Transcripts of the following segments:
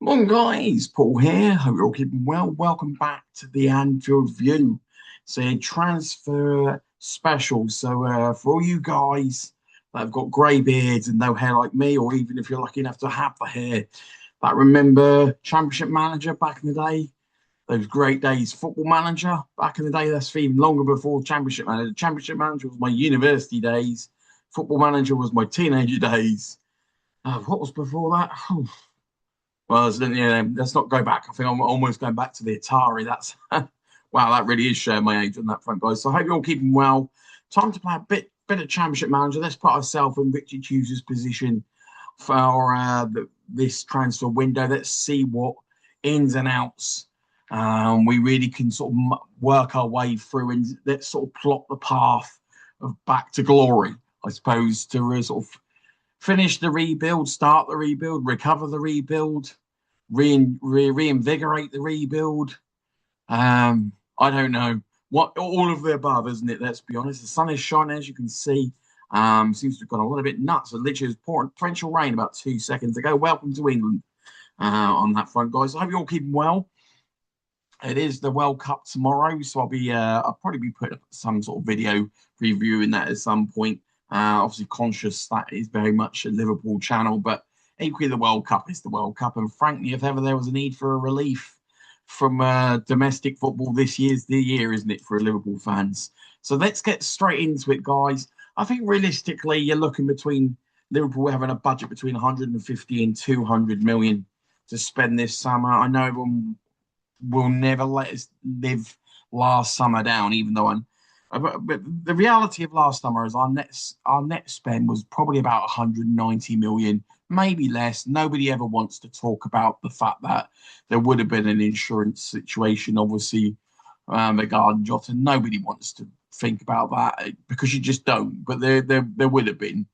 Morning, guys. Paul here. Hope you're all keeping well. Welcome back to the Anfield View. It's a transfer special. So, for all you guys that have got grey beards and no hair like me, or even if you're lucky enough to have the hair, that remember Championship Manager back in the day, those great days. Football Manager back in the day, that's even longer before Championship Manager. Championship Manager was my university days. Football Manager was my teenager days. What was before that? Well, let's not go back. I think I'm almost going back to the Atari. That's wow, that really is showing my age on that front, guys. So I hope you're all keeping well. Time to play a bit of Championship Manager. Let's put ourselves in Richard Hughes' position for this transfer window. Let's see what ins and outs we really can sort of work our way through, and let's sort of plot the path of back to glory, I suppose, to sort of finish the rebuild, start the rebuild, recover the rebuild, reinvigorate the rebuild. I don't know what all of the above, isn't it? Let's be honest. The sun is shining, as you can see. Seems to have gone a little bit nuts. It literally was pouring torrential rain about 2 seconds ago. Welcome to England on that front, guys. I hope you're all keeping well. It is the World Cup tomorrow, so I'll probably be putting up some sort of video reviewing that at some point. Obviously, conscious that is very much a Liverpool channel, but equally the World Cup is the World Cup. And frankly, if ever there was a need for a relief from domestic football, this year's the year, isn't it, for Liverpool fans? So let's get straight into it, guys. I think realistically, you're looking between Liverpool having a budget between 150 and 200 million to spend this summer. I know everyone will never let us live last summer down, even though but the reality of last summer is our net spend was probably about 190 million, maybe less. Nobody ever wants to talk about the fact that there would have been an insurance situation, obviously, regarding Jota. Nobody wants to think about that because you just don't. But there would have been,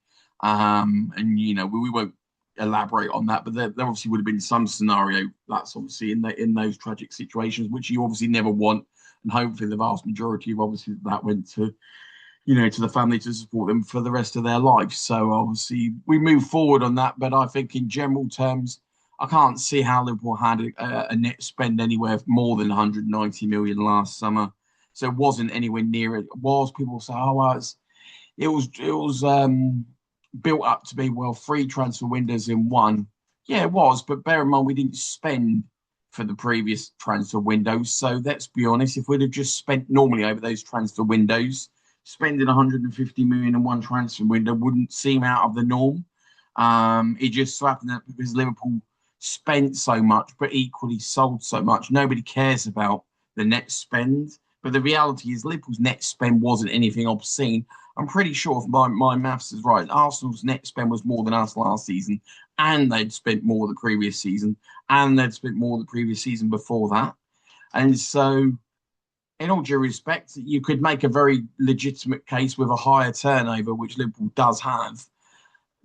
and we won't elaborate on that. But there obviously would have been some scenario that's obviously in those tragic situations, which you obviously never want. And hopefully the vast majority of obviously that went to to the family to support them for the rest of their life. So obviously we move forward on that, but I think in general terms I can't see how Liverpool had a net spend anywhere more than 190 million last summer. So it wasn't anywhere near it. It was, people say, oh well, it was built up to be, well, three transfer windows in one. Yeah, it was, but bear in mind we didn't spend for the previous transfer windows. So let's be honest, if we'd have just spent normally over those transfer windows, spending 150 million in one transfer window wouldn't seem out of the norm. It just so happened that because Liverpool spent so much, but equally sold so much, nobody cares about the net spend. But the reality is Liverpool's net spend wasn't anything obscene. I'm pretty sure if my maths is right, Arsenal's net spend was more than us last season, and they'd spent more the previous season, and they'd spent more the previous season before that. And so, in all due respect, you could make a very legitimate case with a higher turnover, which Liverpool does have.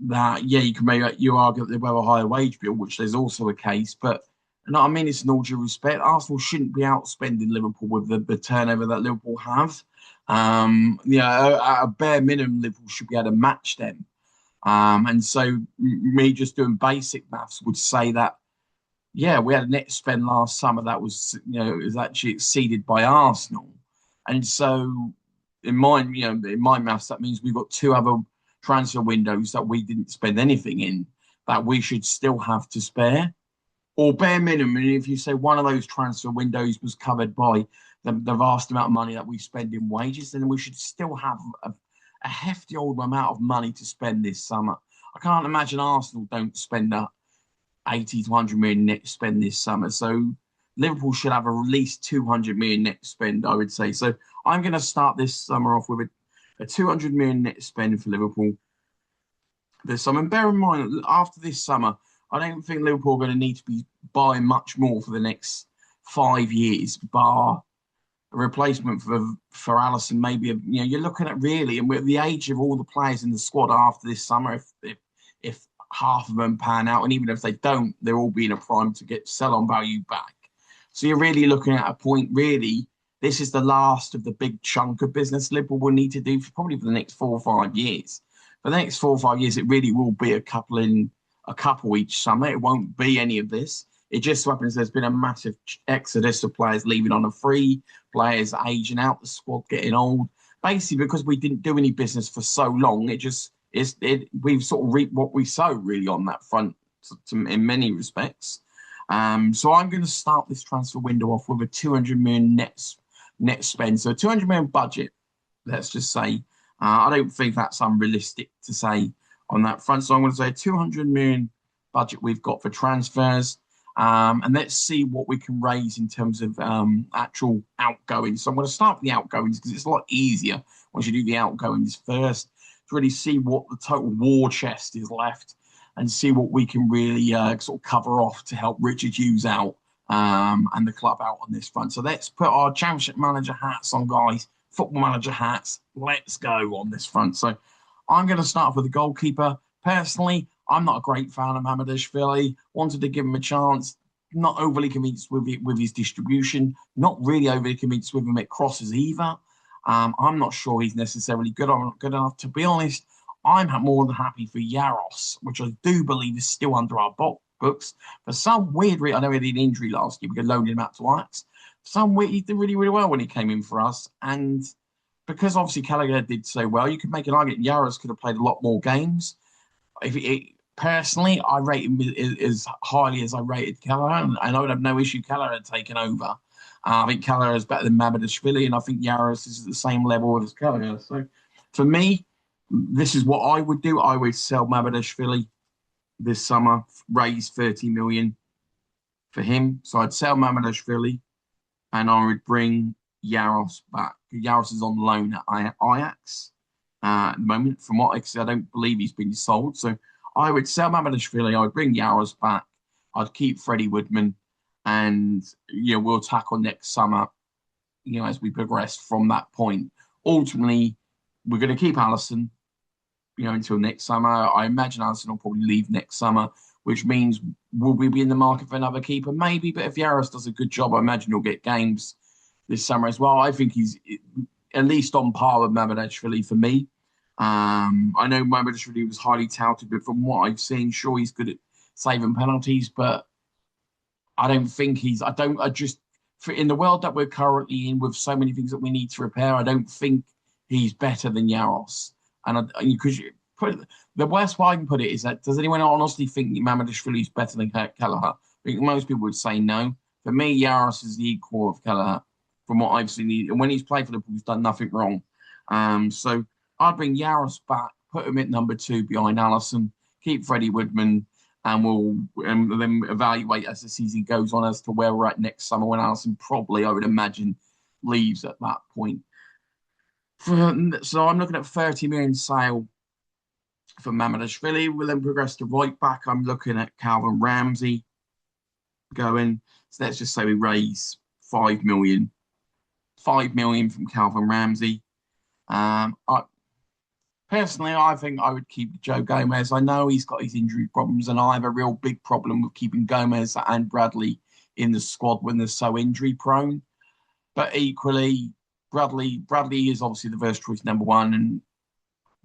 That yeah, you argue that they have a higher wage bill, which there's also a case. But no, I mean it's in all due respect. Arsenal shouldn't be outspending Liverpool with the turnover that Liverpool have. At a bare minimum, Liverpool should be able to match them. And so, me just doing basic maths would say that yeah, we had a net spend last summer that was, it was actually exceeded by Arsenal. And so, in my maths, that means we've got two other transfer windows that we didn't spend anything in that we should still have to spare. Or bare minimum, if you say one of those transfer windows was covered by the vast amount of money that we spend in wages, then we should still have a hefty old amount of money to spend this summer. I can't imagine Arsenal don't spend that 80 to 100 million net spend this summer. So Liverpool should have at least 200 million net spend, I would say. So I'm going to start this summer off with a 200 million net spend for Liverpool this summer. And bear in mind, after this summer, I don't think Liverpool are going to need to be buying much more for the next 5 years, bar a replacement for Allison. Maybe you're looking at really, and with the age of all the players in the squad after this summer, if half of them pan out, and even if they don't, they're all being a prime to get sell-on value back. So you're really looking at a point. Really, this is the last of the big chunk of business Liverpool will need to do probably for the next 4 or 5 years. For the next 4 or 5 years, it really will be a couple each summer. It won't be any of this. It just so happens there's been a massive exodus of players leaving on a free, players aging out, the squad getting old. Basically, because we didn't do any business for so long, we've sort of reaped what we sow really on that front in many respects. So I'm going to start this transfer window off with a 200 million net spend. So a 200 million budget, let's just say. I don't think that's unrealistic to say on that front. So I'm going to say 200 million budget we've got for transfers. And let's see what we can raise in terms of actual outgoings. So I'm going to start with the outgoings because it's a lot easier once you do the outgoings first to really see what the total war chest is left and see what we can really sort of cover off to help Richard Hughes out and the club out on this front. So let's put our championship manager hats on, guys. Football manager hats. Let's go on this front. So I'm going to start with the goalkeeper. Personally, I'm not a great fan of Mamadashvili. Wanted to give him a chance. Not overly convinced with his distribution. Not really overly convinced with him at crosses either. I'm not sure he's necessarily good enough. To be honest, I'm more than happy for Yaros, which I do believe is still under our books. For some weird reason, I know he had an injury last year. We could loan him out to Ajax. For some weird, he did really, really well when he came in for us. And because obviously Gallagher did so well, you could make an argument Yaros could have played a lot more games. Personally, I rate him as highly as I rated Kelleher, and I would have no issue Kelleher taking over. I think Kelleher is better than Mamadashvili, and I think Yaros is at the same level as Kelleher. So for me, this is what I would do. I would sell Mamadashvili this summer, raise 30 million for him. So I'd sell Mamadashvili and I would bring Yaros back. Yaros is on loan at Ajax at the moment. From what I see, I don't believe he's been sold. So I would sell Mamadashvili. I would bring Yaros back. I'd keep Freddie Woodman, and we'll tackle next summer. As we progress from that point. Ultimately, we're going to keep Allison. Until next summer. I imagine Allison will probably leave next summer, which means will we be in the market for another keeper? Maybe, but if Yaros does a good job, I imagine he'll get games this summer as well. I think he's at least on par with Mamadashvili for me. I know Mamadashvili was highly touted, but from what I've seen, sure, he's good at saving penalties, but I don't think in the world that we're currently in with so many things that we need to repair, I don't think he's better than Yaros. And because the worst way I can put it is that, does anyone honestly think that Mamadashvili is better than Kelleher? I think most people would say no. For me, Yaros is the equal of Kelleher from what I've seen. And when he's played for Liverpool, he's done nothing wrong. So I'd bring Yaros back, put him at number 2 behind Allison, keep Freddie Woodman, and we'll then evaluate as the season goes on as to where we're at next summer when Allison probably, I would imagine, leaves at that point. So I'm looking at 30 million sale for Mamadashvili. We'll then progress to right back. I'm looking at Calvin Ramsey going. So let's just say we raise 5 million. 5 million from Calvin Ramsey. Personally, I think I would keep Joe Gomez. I know he's got his injury problems, and I have a real big problem with keeping Gomez and Bradley in the squad when they're so injury prone. But equally, Bradley is obviously the first choice number 1, and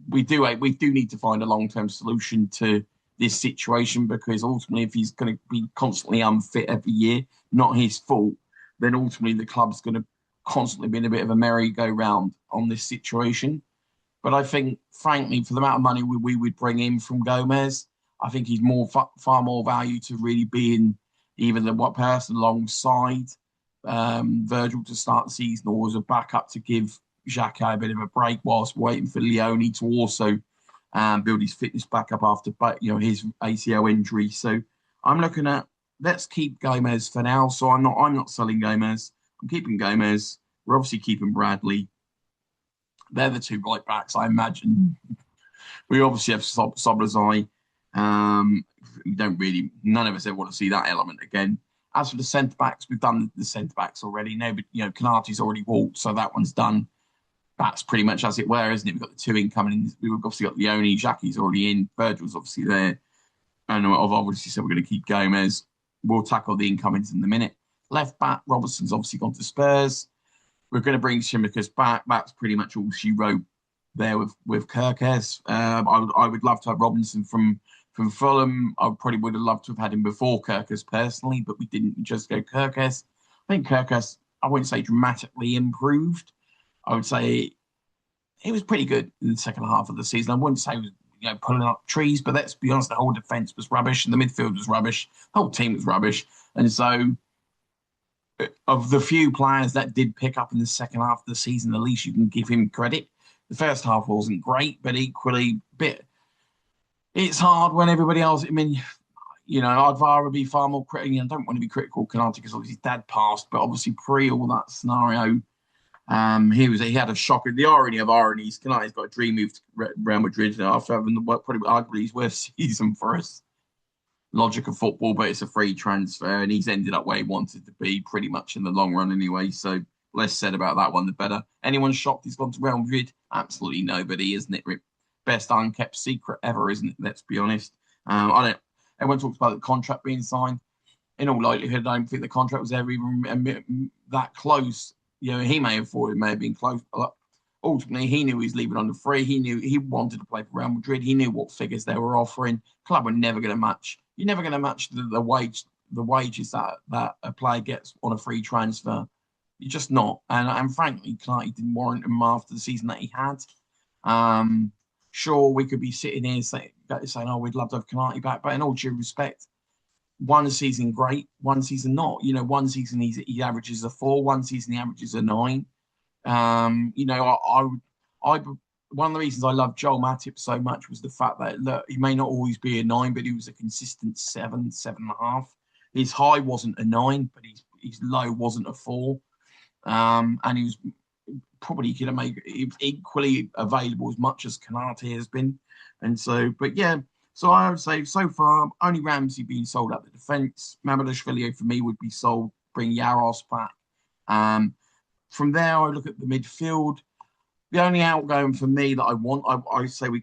we do need to find a long-term solution to this situation, because ultimately, if he's going to be constantly unfit every year, not his fault, then ultimately the club's going to constantly be in a bit of a merry-go-round on this situation. But I think, frankly, for the amount of money we would bring in from Gomez, I think he's far more value to really be in either the one person alongside Virgil to start the season, or as a backup to give Xhaka a bit of a break whilst waiting for Leone to also build his fitness back up after his ACL injury. So I'm looking at, let's keep Gomez for now. So I'm not selling Gomez. I'm keeping Gomez. We're obviously keeping Bradley. They're the 2 right backs, I imagine. We obviously have Soblazai. None of us ever want to see that element again. As for the centre backs, we've done the centre backs already. No, but Konate's already walked, so that one's done. That's pretty much as it were, isn't it? We've got the 2 incoming. We've obviously got Leone, Xhaki's already in, Virgil's obviously there. And I've obviously said we're going to keep Gomez. We'll tackle the incomings in a minute. Left back, Robertson's obviously gone to Spurs. We're going to bring Tsimikas back. That's pretty much all she wrote there with Kirkes. I would love to have Robinson from From Fulham, I probably would have loved to have had him before Kirkus personally, but we didn't just go Kirkus. I think Kirkus, I wouldn't say dramatically improved. I would say he was pretty good in the second half of the season. I wouldn't say he was, pulling up trees, but let's be honest, the whole defence was rubbish and the midfield was rubbish. The whole team was rubbish. And so, of the few players that did pick up in the second half of the season, at least you can give him credit. The first half wasn't great, but equally, bit. It's hard when everybody else. I mean, I'd rather be far more critical. I don't want to be critical of Canate because obviously his dad passed, but obviously pre all that scenario, he had a shocker. The irony of ironies, Canate's got a dream move to Real Madrid after having probably arguably his worst season for us. Logic of football, but it's a free transfer, and he's ended up where he wanted to be pretty much in the long run anyway. So less said about that one, the better. Anyone shocked he's gone to Real Madrid? Absolutely nobody, isn't it, Rick? Best unkept secret ever, isn't it? Let's be honest. I don't. Everyone talks about the contract being signed. In all likelihood, I don't think the contract was ever even that close. He may have thought it may have been close, but ultimately he knew he was leaving on the free. He knew he wanted to play for Real Madrid. He knew what figures they were offering. Club were never going to match. You're never going to match the wages that a player gets on a free transfer. You're just not. And frankly, Clark didn't warrant him after the season that he had. Sure, we could be sitting here saying, "Oh, we'd love to have Canate back," but in all due respect, one season great, one season not. One season he averages a 4, one season he averages a 9. I one of the reasons I love Joel Matip so much was the fact that look, he may not always be a 9, but he was a consistent 7, 7.5. His high wasn't a 9, but his low wasn't a 4. And he was probably going to make it equally available as much as Canate has been. And so, but yeah, so I would say so far, only Ramsey being sold at the defence. Mamadashvili for me would be sold, bring Yaros back. From there, I look at the midfield. The only outgoing for me that I want, I say we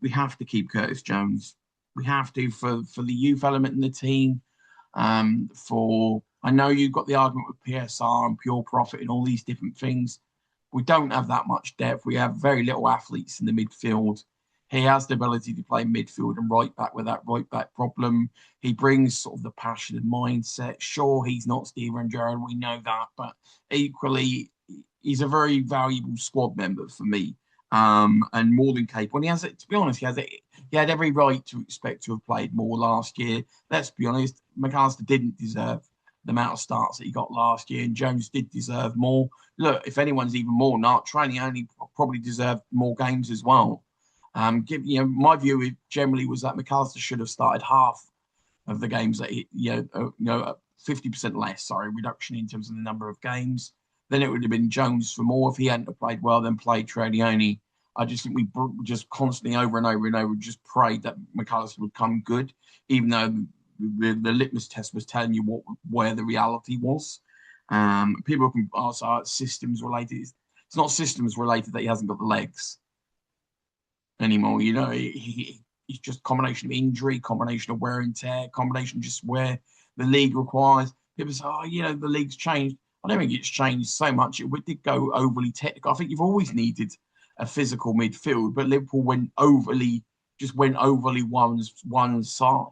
have to keep Curtis Jones. We have to for the youth element in the team. I know you've got the argument with PSR and pure profit and all these different things. We don't have that much depth. We have very little athletes in the midfield. He has the ability to play midfield and right back with that right back problem. He brings sort of the passion and mindset. Sure, he's not Steven Gerrard, we know that, but equally, he's a very valuable squad member for me, and more than capable. And he has it. To be honest, he had every right to expect to have played more last year. Let's be honest, McAllister didn't deserve the amount of starts that he got last year, and Jones did deserve more. Look, if anyone's even more not, Training only probably deserved more games as well. My view generally was that McAllister should have started half of the games that 50% less. Sorry, reduction in terms of the number of games. Then it would have been Jones for more if he hadn't played well. Then played Training. I just think we just constantly over and over and over just prayed that McAllister would come good, even though the litmus test was telling you where the reality was. People can ask, it's systems related. It's not systems related that he hasn't got the legs anymore. He's just a combination of injury, combination of wear and tear, combination just where the league requires. People say, the league's changed. I don't think it's changed so much. It did go overly technical. I think you've always needed a physical midfield, but Liverpool went overly one side.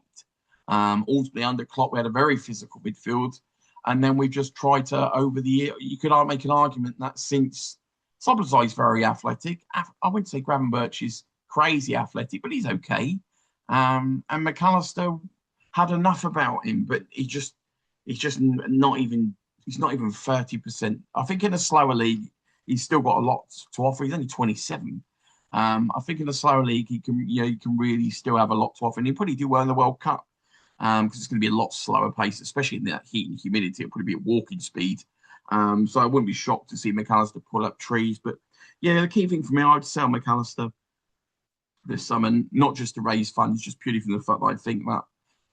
Ultimately, under Klopp, we had a very physical midfield, and then we just tried to over the year. You could make an argument that since Szoboszlai's very athletic, I wouldn't say Gravenberch is crazy athletic, but he's okay. And McAllister had enough about him, but he's just not even. He's not even 30%. I think in a slower league, he's still got a lot to offer. He's only 27. I think in a slower league, he can really still have a lot to offer. And he'll probably do well in the World Cup because it's going to be a lot slower pace, especially in that heat and humidity. It'll probably be at walking speed. So I wouldn't be shocked to see McAllister pull up trees. But yeah, the key thing for me, I would sell McAllister this summer, not just to raise funds, just purely from the fact that I think that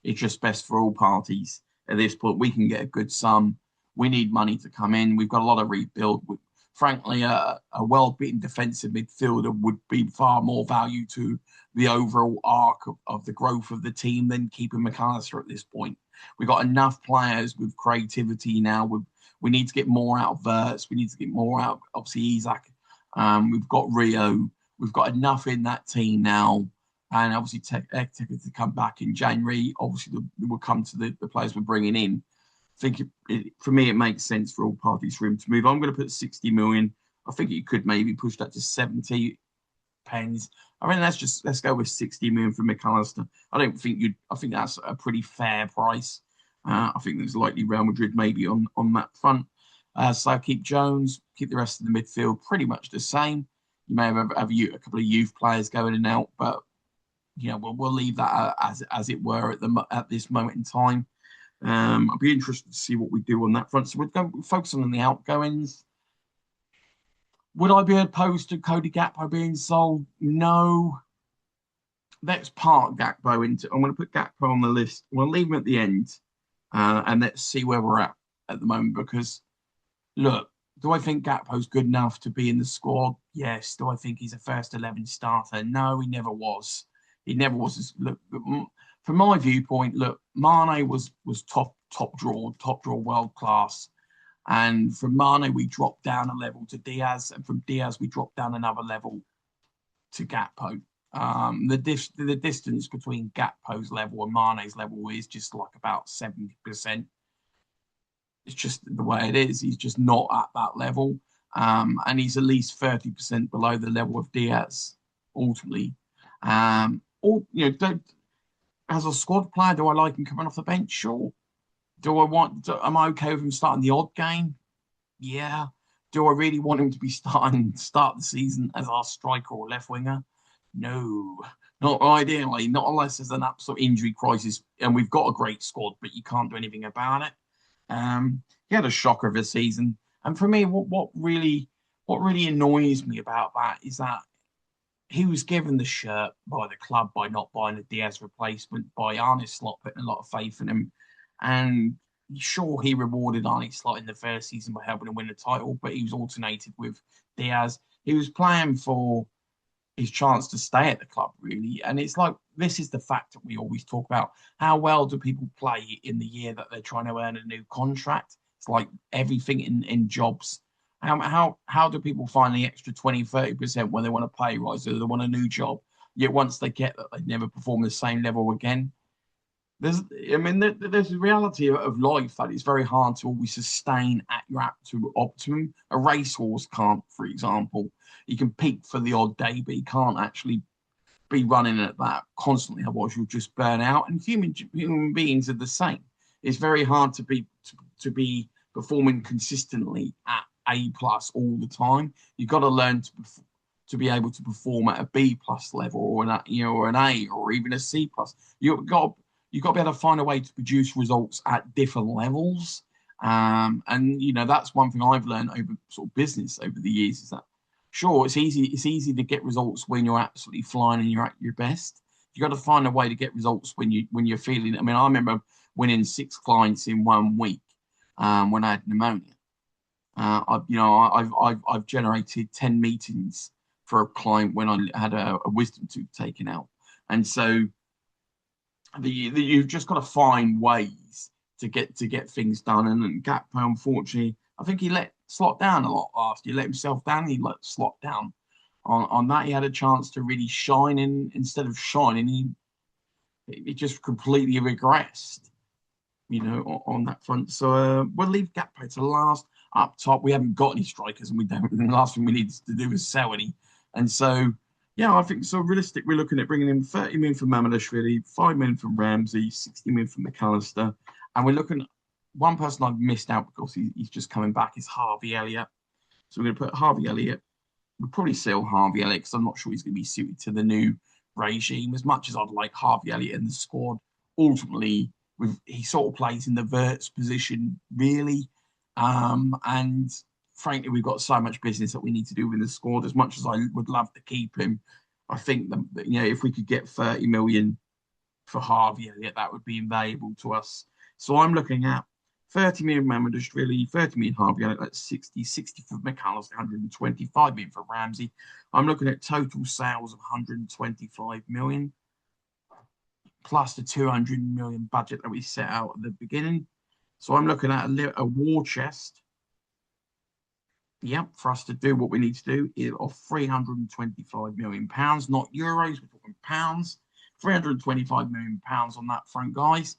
it's just best for all parties at this point. We can get a good sum. We need money to come in. We've got a lot of rebuild. Frankly, a well-beaten defensive midfielder would be far more value to the overall arc of the growth of the team than keeping McAllister at this point. We've got enough players with creativity now. We need to get more out of Verts. We need to get more out, obviously, Isak. We've got Rio. We've got enough in that team now and obviously tickets to come back in January. Obviously, will come to the players we're bringing in. I think for me, it makes sense for all parties for him to move. I'm going to put 60 million. I think you could maybe push that to 70 pens. I mean, let's go with 60 million for McAllister. I don't think you'd. I think that's a pretty fair price. I think there's likely Real Madrid maybe on that front. So keep Jones, keep the rest of the midfield pretty much the same. You may have a couple of youth players going in and out, but we'll leave that as it were at this moment in time. I'll be interested to see what we do on that front. So we're focusing on the outgoings. Would I be opposed to Cody Gakpo being sold? No. Let's park Gakpo into. I'm going to put Gakpo on the list. We'll leave him at the end, and let's see where we're at the moment. Because look, do I think Gakpo's good enough to be in the squad? Yes. Do I think he's a first 11 starter? No, he never was. He never was. Look, from my viewpoint, look, Mane was top draw, world class. And from Mane, we dropped down a level to Diaz, and from Diaz, we dropped down another level to Gakpo. The distance between Gakpo's level and Mane's level is just like about 70%. It's just the way it is. He's just not at that level. And he's at least 30% below the level of Diaz, ultimately. As a squad player, do I like him coming off the bench? Sure. Am I okay with him starting the odd game? Yeah. Do I really want him to be start the season as our striker or left winger? No. Not ideally, not unless there's an absolute injury crisis and we've got a great squad, but you can't do anything about it. He had a shocker of a season. And for me, what really annoys me about that is that he was given the shirt by the club by not buying a Diaz replacement, by Arne Slot putting a lot of faith in him. And sure, he rewarded Arne Slot in the first season by helping him win the title, but he was alternated with Diaz. He was playing for his chance to stay at the club, really. And it's like, this is the fact that we always talk about. How well do people play in the year that they're trying to earn a new contract? It's like everything in jobs. How do people find the extra 20-30% when they want a pay rise or they want a new job? Yet once they get that, they never perform the same level again. There's a reality of life that it's very hard to always sustain at your absolute optimum. A racehorse can't, for example. You can peak for the odd day, but you can't actually be running at that constantly, otherwise you'll just burn out. And human beings are the same. It's very hard to be performing consistently at A plus all the time. You've got to learn to be able to perform at a B plus level or an A or even a C plus. You've got to be able to find a way to produce results at different levels. And that's one thing I've learned over sort of business over the years is that sure, it's easy to get results when you're absolutely flying and you're at your best. You got to find a way to get results when you're feeling. I mean, I remember winning 6 clients in 1 week when I had pneumonia. I've generated 10 meetings for a client when I had a wisdom tooth taken out, and so you've just got to find ways to get things done. And Gakpo, unfortunately, I think he let Slot down a lot last year. Let himself down. He let Slot down on that. He had a chance to really shine, and instead of shining, he just completely regressed. On that front. So we'll leave Gakpo to last. Up top, we haven't got any strikers, and we don't. The last thing we need to do is sell any. And so, yeah, I think so. Realistic, we're looking at bringing in 30 million from Mamadashvili, 5 million from Ramsey, 60 million from McAllister, and we're looking at one person I've missed out because he's just coming back is Harvey Elliott. So we're going to put Harvey Elliott. We'll probably sell Harvey Elliott because I'm not sure he's going to be suited to the new regime. As much as I'd like Harvey Elliott in the squad, ultimately, he sort of plays in the Verts position, really. And frankly, we've got so much business that we need to do with the squad. As much as I would love to keep him, I think that if we could get 30 million for Harvey Elliott, that would be invaluable to us. So I'm looking at 30 million Mamadashvili, 30 million Harvey Elliott, that's 60 for McAllister, 125 million for Ramsey. I'm looking at total sales of 125 million. Plus the 200 million budget that we set out at the beginning. So I'm looking at a war chest. Yep, for us to do what we need to do is of £325 million, not euros, we're talking pounds. £325 million on that front, guys.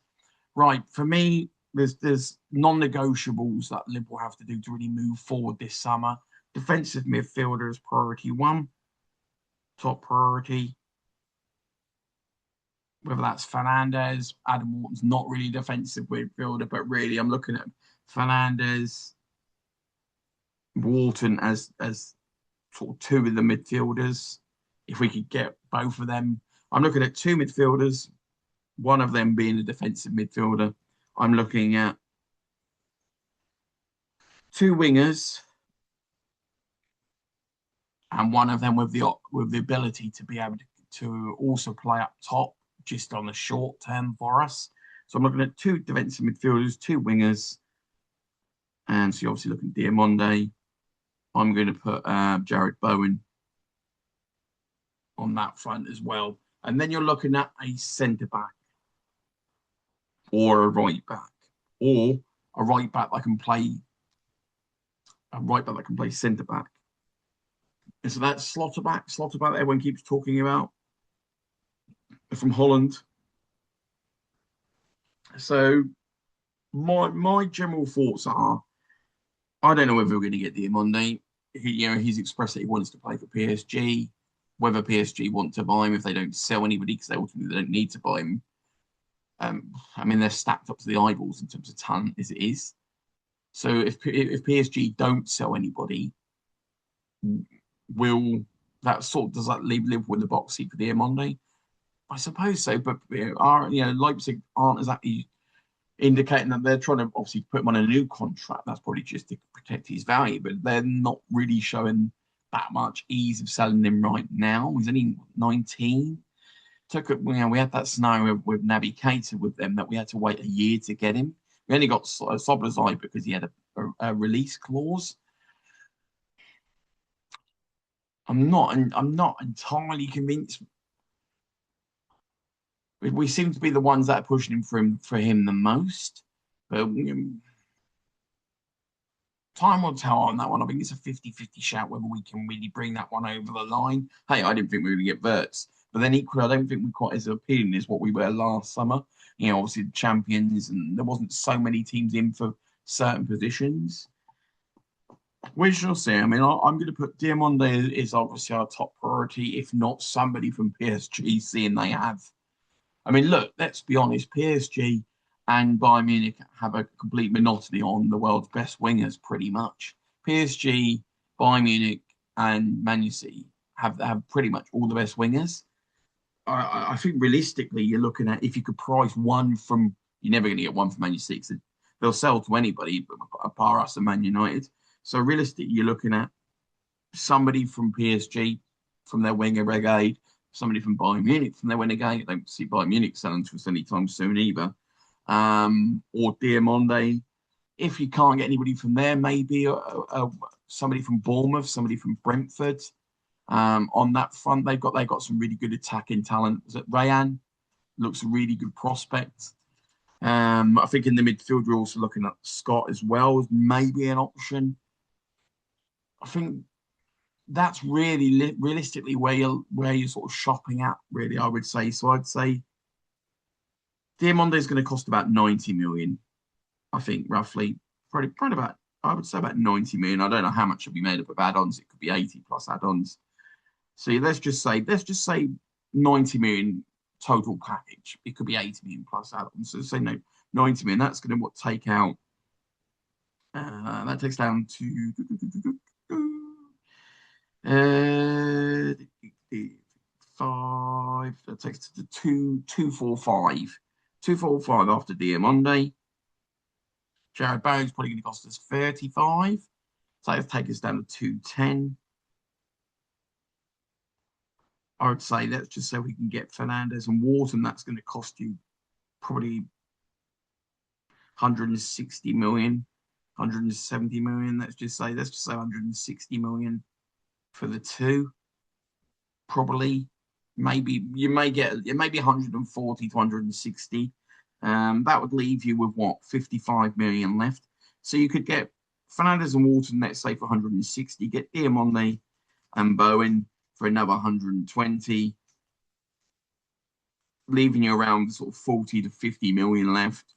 Right, for me, there's non-negotiables that Liverpool have to do to really move forward this summer. Defensive midfielder is priority one, top priority. Whether that's Fernandez, Adam Wharton's not really a defensive midfielder, but really I'm looking at Fernandez, Wharton as sort of two of the midfielders. If we could get both of them, I'm looking at two midfielders, one of them being a defensive midfielder. I'm looking at two wingers and one of them with the ability to be able to also play up top just on the short term for us. So I'm looking at two defensive midfielders, two wingers, and so you're obviously looking at Diamonde. I'm going to put Jared Bowen on that front as well. And then you're looking at a centre back or a right back or a right back that can play centre back. And so that's Slotterback that everyone keeps talking about from Holland. So my general thoughts are, I don't know whether we're going to get Diamonde. He's expressed that he wants to play for PSG. Whether PSG want to buy him if they don't sell anybody because they don't need to buy him. I mean, they're stacked up to the eyeballs in terms of talent as it is. So if PSG don't sell anybody, will that sort of, does that leave Liverpool in the box seat for Diamonde? I suppose so, but Leipzig aren't exactly indicating that they're trying to obviously put him on a new contract. That's probably just to protect his value, but they're not really showing that much ease of selling him right now. He's only 19. We had that scenario with Naby Keita with them that we had to wait a year to get him. We only got Szoboszlai because he had a release clause. I'm not entirely convinced. We seem to be the ones that are pushing him for him the most, but time will tell on that one. I think it's a 50-50 shout whether we can really bring that one over the line. Hey, I didn't think we were going to get Verts, but then equally, I don't think we're quite as appealing as what we were last summer. Obviously the champions, and there wasn't so many teams in for certain positions. We shall see. I mean, I'm going to put Diamonde is obviously our top priority, if not somebody from PSG, seeing they have. I mean, look, let's be honest, PSG and Bayern Munich have a complete monopoly on the world's best wingers, pretty much. PSG, Bayern Munich, and Man City have pretty much all the best wingers. I think realistically, you're looking at if you could price one from, you're never going to get one from Man City. They'll sell to anybody, apart us and Man United. So realistically, you're looking at somebody from PSG from their winger brigade, somebody from Bayern Munich from their winger brigade. I don't see Bayern Munich selling to us anytime soon either. Or Diamonde. If you can't get anybody from there, maybe somebody from Bournemouth, somebody from Brentford. On that front, they've got some really good attacking talent. Is it Rayan? Looks a really good prospect. I think in the midfield, we're also looking at Scott as well as maybe an option. I think that's really realistically where you're sort of shopping at, really, I would say. So I'd say Diamonde is going to cost about 90 million, I think, roughly. Probably about, I would say about 90 million. I don't know how much will be made up of add-ons. It could be 80 plus add-ons. So let's just say 90 million total package. It could be 80 million plus add-ons. So say no 90 million. That's going to take out. That takes down to 5. That takes to 245. 245 after Diamonde. Jared Bowen's probably going to cost us 35. So that'll take us down to 210. I would say let's just say we can get Fernandez and Wharton. That's going to cost you probably 160 million, 170 million. Let's just say 160 million for the two. Probably, maybe you may get it may be 140 to 160. That would leave you with what, 55 million left. So you could get Fernandez and Wharton, let's say for 160. Get Diamande and Bowen for another 120, leaving you around sort of 40 to 50 million left.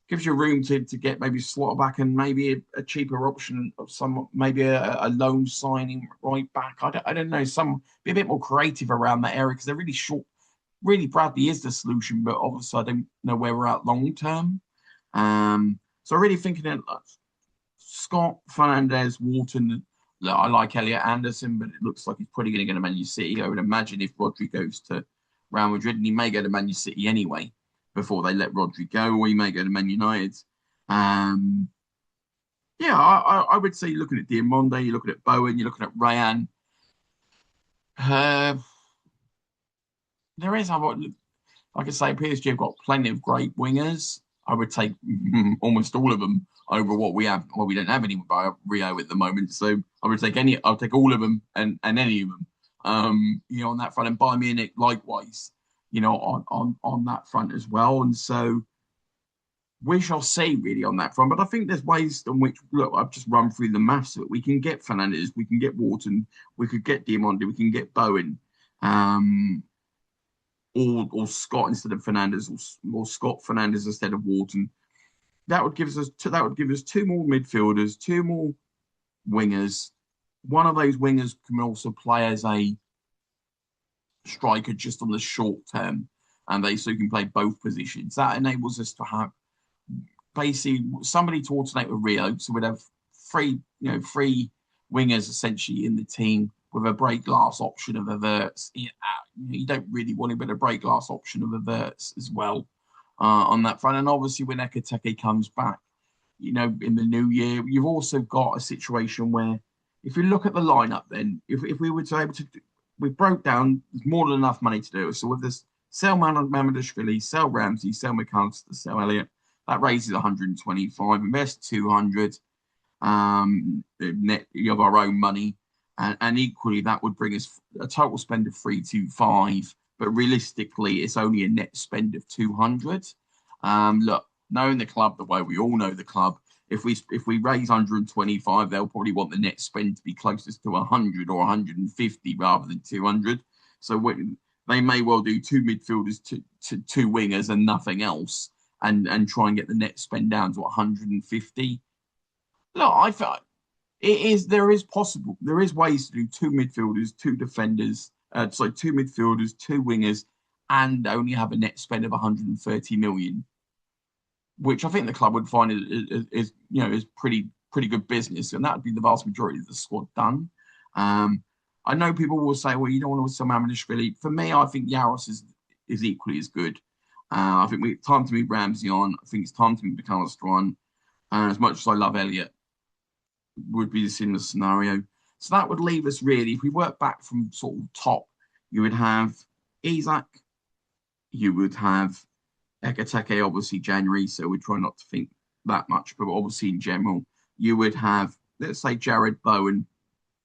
Gives you room to get maybe slot back and maybe a cheaper option of some, maybe a loan signing right back. I don't know, some be a bit more creative around that area because they're really short. Really, Bradley is the solution, but obviously I don't know where we're at long term. So really thinking that Scott, Fernandez, Wharton. Look, I like Elliot Anderson, but it looks like he's probably going to go to Man U City. I would imagine if Rodri goes to Real Madrid, and he may go to Man U City anyway before they let Rodri go, or he may go to Man United. Um, yeah, I would say looking at Diamande, you're looking at Bowen, you're looking at Rayan. Uh, there is, like I say, PSG have got plenty of great wingers. I would take almost all of them over what we have. Well, we don't have any by Rio at the moment, so I would take any. I'll take all of them and any of them. On that front, and Bayern Munich likewise. On that front as well. And so we shall see really on that front. But I think there's ways in which, look, I've just run through the maths of it. We can get Fernandez, we can get Wharton, we could get Diamande, we can get Bowen. Or Scott instead of Fernandez, or Scott Fernandez instead of Wharton. That would give us two more midfielders, two more wingers. One of those wingers can also play as a striker just on the short term, and they so can play both positions. That enables us to have basically somebody to alternate with Rio. So we'd have three wingers essentially in the team with a break glass option of Averts. You don't really want it, but a break glass option of Averts as well on that front. And obviously, when Ekateke comes back, in the new year, you've also got a situation where if you look at the lineup, then if we were to able to, we broke down, there's more than enough money to do it. So with this, sell Mamadashvili, sell Ramsey, sell McAllister, sell Elliott, that raises 125, invest 200 net of our own money. And equally, that would bring us a total spend of 325, but realistically, it's only a net spend of 200. Look, knowing the club the way we all know the club, if we raise 125, they'll probably want the net spend to be closest to 100 or 150 rather than 200. So they may well do two midfielders, two wingers, and nothing else, and try and get the net spend down to 150. Look, I thought. There is possible. There is ways to do two midfielders, two defenders, two midfielders, two wingers, and only have a net spend of 130 million, which I think the club would find is pretty good business, and that would be the vast majority of the squad done. I know people will say, well, you don't want to sell Mamadashvili. For me, I think Yaros is equally as good. I think it's time to move Ramsey on. I think it's time to move McAllister on. As much as I love Elliott, would be the similar scenario. So that would leave us really, if we work back from sort of top, you would have Isak, you would have Ekateke, obviously January, so we try not to think that much, but obviously in general, you would have, let's say, Jared Bowen,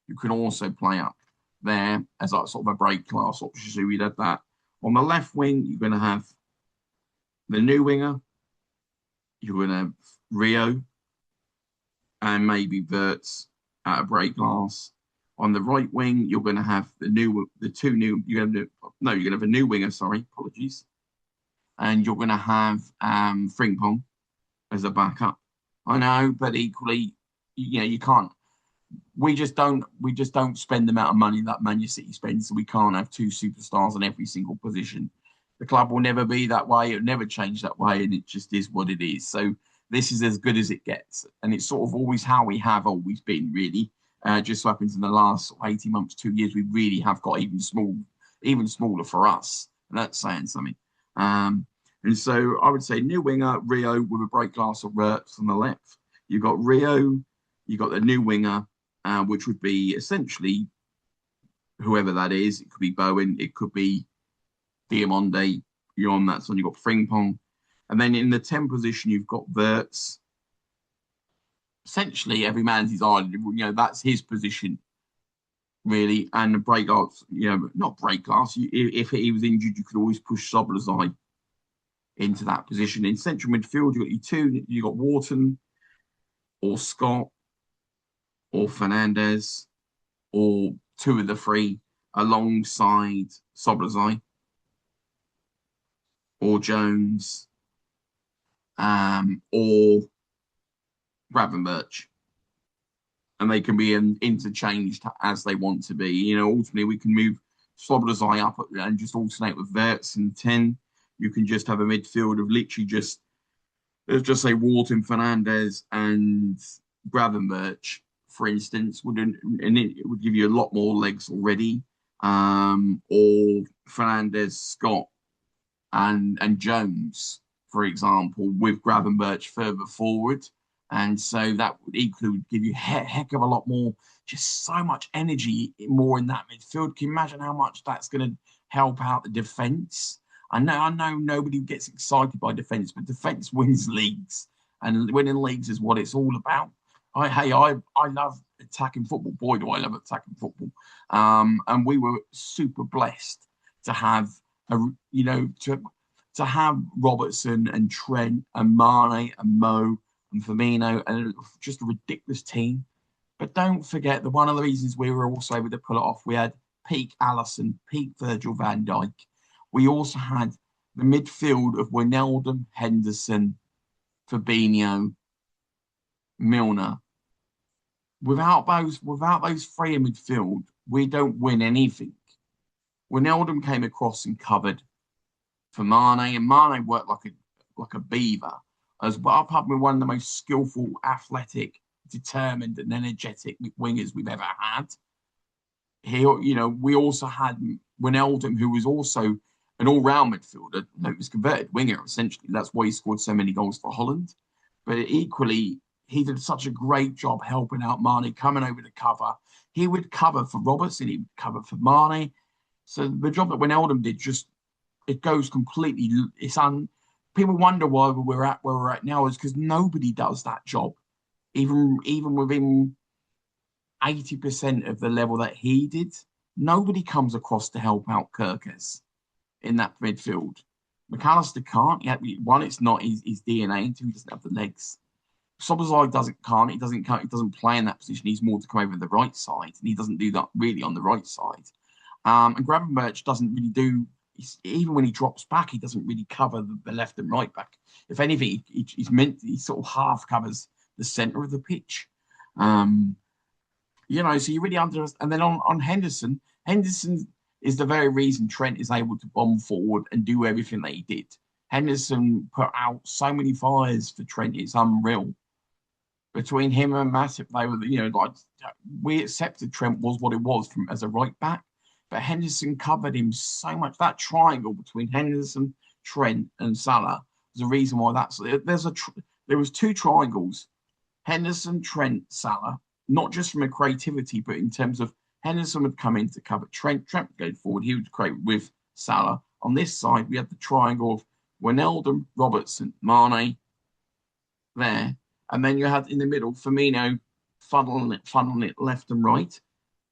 who can also play up there as like sort of a break class option. So we'd have that. On the left wing, you're going to have the new winger, you're going to have Rio, and maybe Verts at a break glass. On the right wing, you're going to have you're going to have a new winger, sorry, apologies. And you're going to have Frimpong as a backup. I know, but equally, you can't. We just don't spend the amount of money that Man City spends, so we can't have two superstars in every single position. The club will never be that way. It'll never change that way, and it just is what it is. So this is as good as it gets. And it's sort of always how we have always been, really. Just so happens in the last 18 months, 2 years, we really have got even smaller for us. And that's saying something. And so I would say new winger, Rio, with a break glass of Wirtz on the left. You've got Rio, you've got the new winger, which would be essentially whoever that is. It could be Bowen, it could be Diamande. You're on that side. You've got Frimpong. And then in the 10 position, you've got Wirtz. Essentially, every man's his island. That's his position, really. And the break glass, not break glass. If he was injured, you could always push Soblazai into that position. In central midfield, you've got Wharton or Scott. or Fernandez or two of the three alongside Soblazai or Jones or Gravenberch. And they can be interchanged as they want to be. Ultimately, we can move Slobodan's up and just alternate with Verts and 10. You can just have a midfield of literally just, let's just say, Wharton, Fernandez, and Gravenberch, for instance, and it would give you a lot more legs already. Or Fernandez, Scott, and Jones, for example, with Gravenberch further forward. And so that would equally give you a heck of a lot more, just so much energy more in that midfield. Can you imagine how much that's going to help out the defence? I know nobody gets excited by defence, but defence wins leagues, and winning leagues is what it's all about. I love attacking football. Boy, do I love attacking football. And we were super blessed to have a, to have Robertson and Trent and Mane and Mo and Firmino and just a ridiculous team. But don't forget that one of the reasons we were also able to pull it off, we had peak Allison, peak Virgil van Dijk. We also had the midfield of Wijnaldum, Henderson, Fabinho, Milner. Without those three in midfield, we don't win anything. Wijnaldum came across and covered for Mane, and Mane worked like a beaver as well. Probably one of the most skillful, athletic, determined, and energetic wingers we've ever had. We also had Wijnaldum, who was also an all-round midfielder. No, he was converted winger essentially. That's why he scored so many goals for Holland. But equally, he did such a great job helping out Mane, coming over to cover. He would cover for Robertson, he would cover for Mane. So the job that Wijnaldum did just it goes completely. People wonder why we're at where we're at now is because nobody does that job, even within 80% of the level that he did. Nobody comes across to help out Kirkes in that midfield. McAllister can't. One, it's not his DNA. And two, he doesn't have the legs. Sobozai can't. He doesn't play in that position. He's more to come over the right side, and he doesn't do that really on the right side. And Gravenberch doesn't really do. Even when he drops back, he doesn't really cover the left and right back. If anything, he sort of half covers the centre of the pitch. So you really understand. And then on Henderson is the very reason Trent is able to bomb forward and do everything that he did. Henderson put out so many fires for Trent; it's unreal. Between him and Matip, they were, we accepted Trent was what it was as a right back. But Henderson covered him so much. That triangle between Henderson, Trent, and Salah was the reason why there was two triangles: Henderson, Trent, Salah. Not just from a creativity, but in terms of Henderson would come in to cover Trent. Trent would go forward. He would create with Salah. On this side, we had the triangle of Wijnaldum, Robertson, Mane there, and then you had in the middle Firmino funneling it left and right.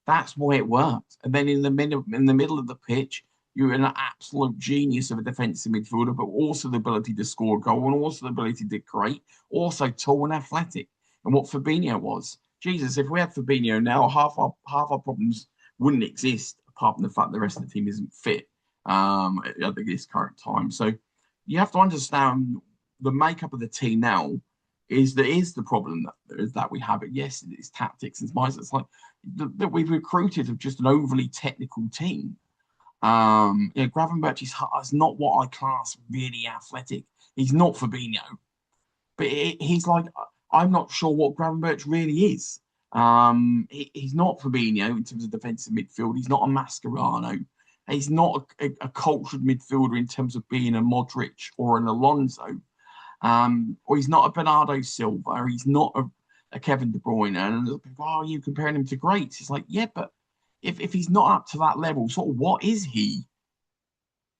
That's why it worked. And then in the middle of the pitch, you're an absolute genius of a defensive midfielder, but also the ability to score a goal and also the ability to create, also tall and athletic. And what Fabinho was, Jesus, if we had Fabinho now, half our problems wouldn't exist, apart from the fact the rest of the team isn't fit at this current time. So you have to understand the makeup of the team now is the problem that we have. But yes, it's tactics and mindset. It's like that we've recruited of just an overly technical team. Gravenberch is not what I class really athletic. He's not Fabinho, but he's like I'm not sure what Gravenberch really is. He's not Fabinho in terms of defensive midfield. He's not a Mascherano. He's not a cultured midfielder in terms of being a Modric or an Alonso. Or he's not a Bernardo Silva. He's not a Kevin De Bruyne. And people, are you comparing him to greats? It's like, yeah, but if he's not up to that level, sort of what is he?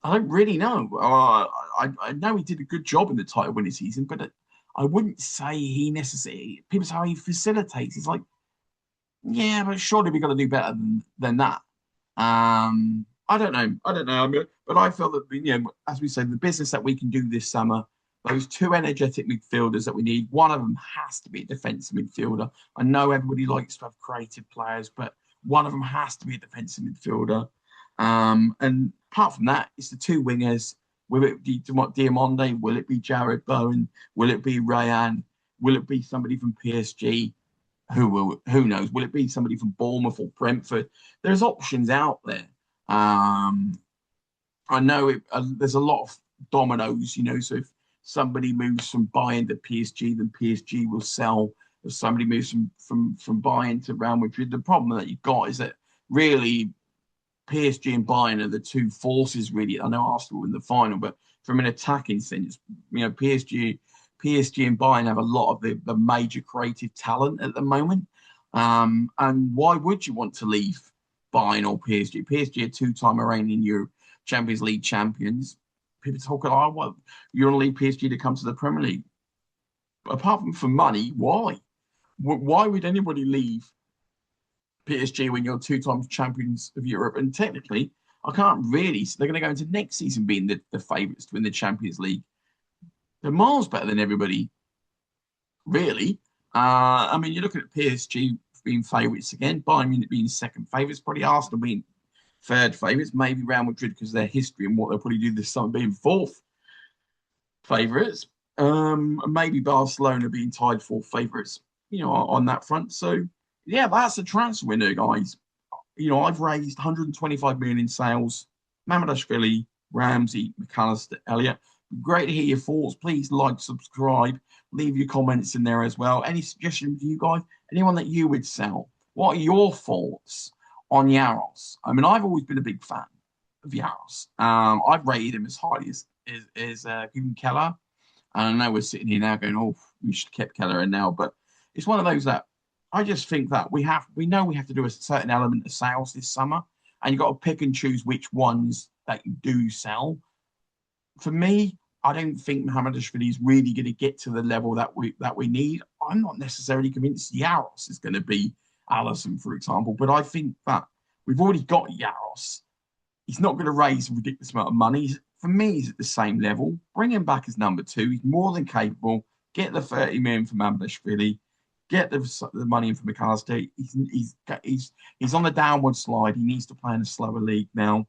I don't really know. I know he did a good job in the title winning season, but I wouldn't say he necessarily. People say how he facilitates. It's like, yeah, but surely we've got to do better than that. I don't know. I mean, but I feel that as we said, the business that we can do this summer those two energetic midfielders that we need. One of them has to be a defensive midfielder. I know everybody likes to have creative players, but one of them has to be a defensive midfielder. And apart from that, it's the two wingers. Will it be Diamonde? Will it be Jared Bowen? Will it be Rayan? Will it be somebody from PSG? Who knows? Will it be somebody from Bournemouth or Brentford? There's options out there. I know there's a lot of dominoes, so if somebody moves from Bayern to PSG, then PSG will sell. If somebody moves from Bayern to Real Madrid, the problem that you've got is that really PSG and Bayern are the two forces, really. I know Arsenal in the final, but from an attacking sense, PSG and Bayern have a lot of the major creative talent at the moment. And why would you want to leave Bayern or PSG? PSG are two-time Iranian Europe Champions League champions. People talk about, well, you want to leave PSG to come to the Premier League. But apart from for money, why? Why would anybody leave PSG when you're two times champions of Europe? And technically, I can't really. They're going to go into next season being the favourites to win the Champions League. They're miles better than everybody, really. I mean, you're looking at PSG being favourites again, Bayern Munich being second favourites, probably Arsenal being third favourites, maybe Real Madrid because of their history and what they'll probably do this summer being fourth favourites. Maybe Barcelona being tied fourth favourites, on that front. So, yeah, that's a transfer window, guys. I've raised 125 million in sales. Mamadashvili, Ramsey, McAllister, Elliott. Great to hear your thoughts. Please like, subscribe, leave your comments in there as well. Any suggestions for you guys? Anyone that you would sell? What are your thoughts on Yaros? I mean, I've always been a big fan of Yaros. I've rated him as highly as Gavin Keller. And I know we're sitting here now going, oh, we should have kept Keller in now. But it's one of those that I just think that we know we have to do a certain element of sales this summer. And you've got to pick and choose which ones that you do sell. For me, I don't think Mohammadashvili is really going to get to the level that we need. I'm not necessarily convinced Yaros is going to be Allison, for example, but I think that we've already got Yaros. He's not going to raise a ridiculous amount of money. For me, he's at the same level. Bring him back as number two. He's more than capable. Get the 30 million from Mohammadashvili. Get the money in from McAllister. He's on the downward slide. He needs to play in a slower league now.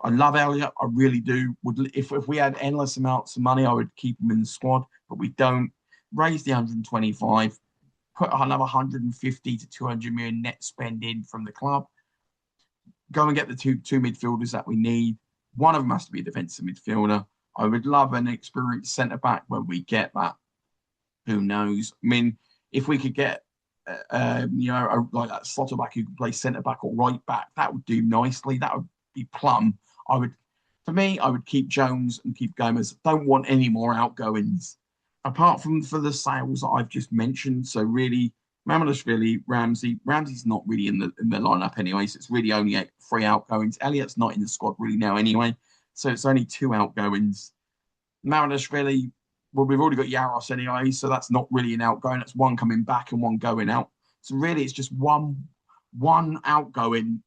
I love Elliott. I really do. If we had endless amounts of money, I would keep him in the squad, but we don't. Raise the 125, put another 150 to 200 million net spend in from the club. Go and get the two midfielders that we need. One of them has to be a defensive midfielder. I would love an experienced centre back when we get that. Who knows? I mean, if we could get like that slot back who can play centre back or right back, that would do nicely. That would be plum. I would keep Jones and keep Gomez. Don't want any more outgoings, apart from for the sales that I've just mentioned. So really, Mamadashvili, Ramsey. Ramsey's not really in the lineup anyway, so it's really only 3 outgoings. Elliott's not in the squad really now anyway, so it's only 2 outgoings. Mamadashvili, well, we've already got Yaros anyway, so that's not really an outgoing. That's one coming back and one going out. So really, it's just one outgoing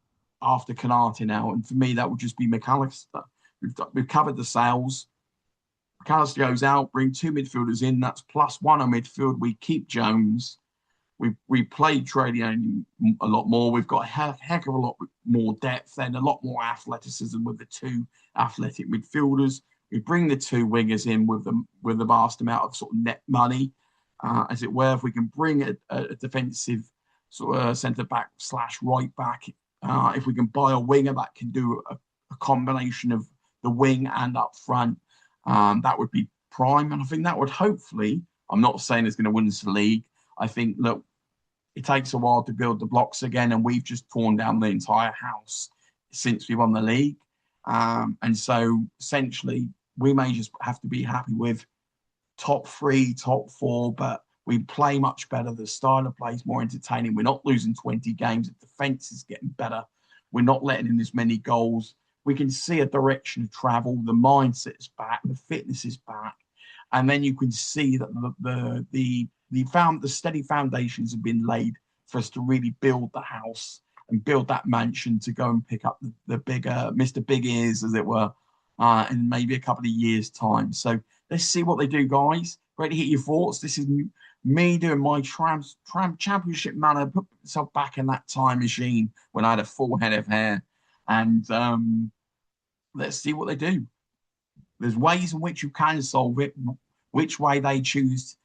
after Canate now, and for me, that would just be McAllister. We've covered the sales. McAllister goes out, bring 2 midfielders in. That's plus 1 on midfield. We keep Jones. We played trading a lot more. We've got a heck of a lot more depth and a lot more athleticism with the 2 athletic midfielders. We bring the 2 wingers in with the vast amount of sort of net money, as it were. If we can bring a defensive sort of centre back / right back. If we can buy a winger that can do a combination of the wing and up front, that would be prime. And I think that would hopefully, I'm not saying it's going to win us the league. I think, look, it takes a while to build the blocks again, and we've just torn down the entire house since we won the league. And so essentially, we may just have to be happy with top 3, top 4, but we play much better. The style of play is more entertaining. We're not losing 20 games. The defense is getting better. We're not letting in as many goals. We can see a direction of travel. The mindset is back. The fitness is back. And then you can see that the steady foundations have been laid for us to really build the house and build that mansion to go and pick up the bigger Mr. Big Ears, as it were, in maybe a couple of years' time. So Let's see what they do, guys. Great to hear your thoughts. This is me doing my tram championship manner. Put myself back in that time machine when I had a full head of hair, and let's see what they do. There's ways in which you can solve it. Which way they choose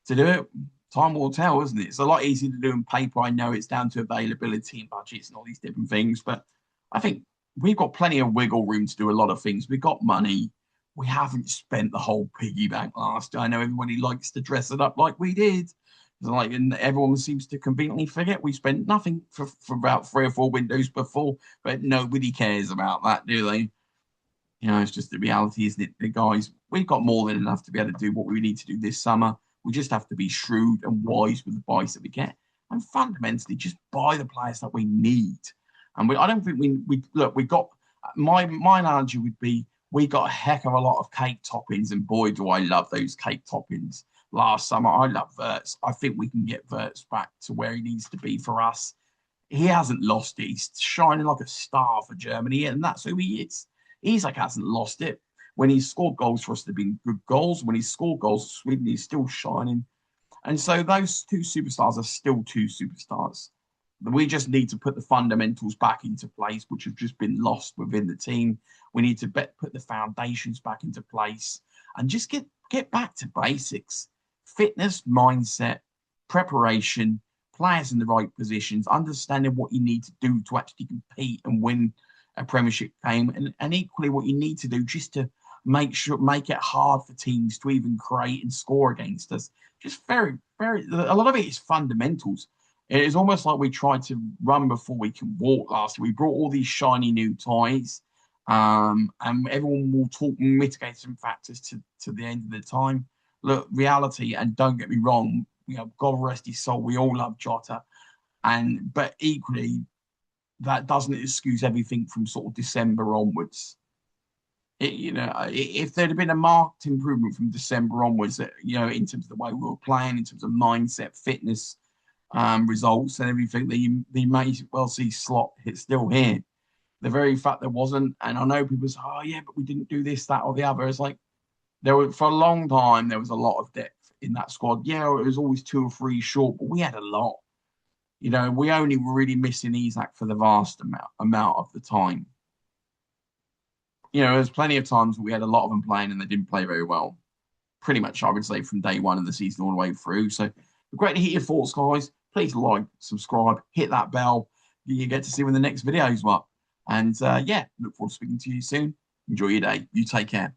to do it, time will tell, isn't it? It's a lot easier to do on paper. I know it's down to availability and budgets and all these different things, but I think we've got plenty of wiggle room to do a lot of things. We've got money. We haven't spent the whole piggy bank last year. I know everybody likes to dress it up like we did. Like, and everyone seems to conveniently forget we spent nothing for about 3 or 4 windows before, but nobody cares about that, do they? It's just the reality, isn't it, the guys? We've got more than enough to be able to do what we need to do this summer. We just have to be shrewd and wise with the buys that we get, and fundamentally just buy the players that we need. And I don't think we look. We got my analogy would be we got a heck of a lot of cake toppings, and boy, do I love those cake toppings. Last summer, I love Verts. I think we can get Verts back to where he needs to be for us. He hasn't lost it. He's shining like a star for Germany, and that's who he is. Isak hasn't lost it. When he's scored goals for us, they've been good goals. When he's scored goals for Sweden, he's still shining. And so those two superstars are still two superstars. We just need to put the fundamentals back into place, which have just been lost within the team. We need to put the foundations back into place and just get back to basics. Fitness, mindset, preparation, players in the right positions, understanding what you need to do to actually compete and win a Premiership game, and equally what you need to do just to make it hard for teams to even create and score against us. Just a lot of it is fundamentals. It is almost like we tried to run before we can walk last year. We brought all these shiny new toys, and everyone will talk mitigating factors to the end of the time. Look, reality, and don't get me wrong, God rest his soul, we all love Jota, but equally, that doesn't excuse everything from sort of December onwards. If there'd have been a marked improvement from December onwards, in terms of the way we were playing, in terms of mindset, fitness, results, and everything, they may well see Slot still here. The very fact there wasn't, and I know people say, "Oh yeah, but we didn't do this, that, or the other." It's like for a long time there was a lot of depth in that squad. Yeah, it was always 2 or 3 short, but we had a lot. We only were really missing Isak for the vast amount of the time. There's plenty of times where we had a lot of them playing and they didn't play very well. Pretty much, I would say, from day one of the season all the way through. So, great to hear your thoughts, guys. Please like, subscribe, hit that bell. You get to see when the next videos are. And look forward to speaking to you soon. Enjoy your day. You take care.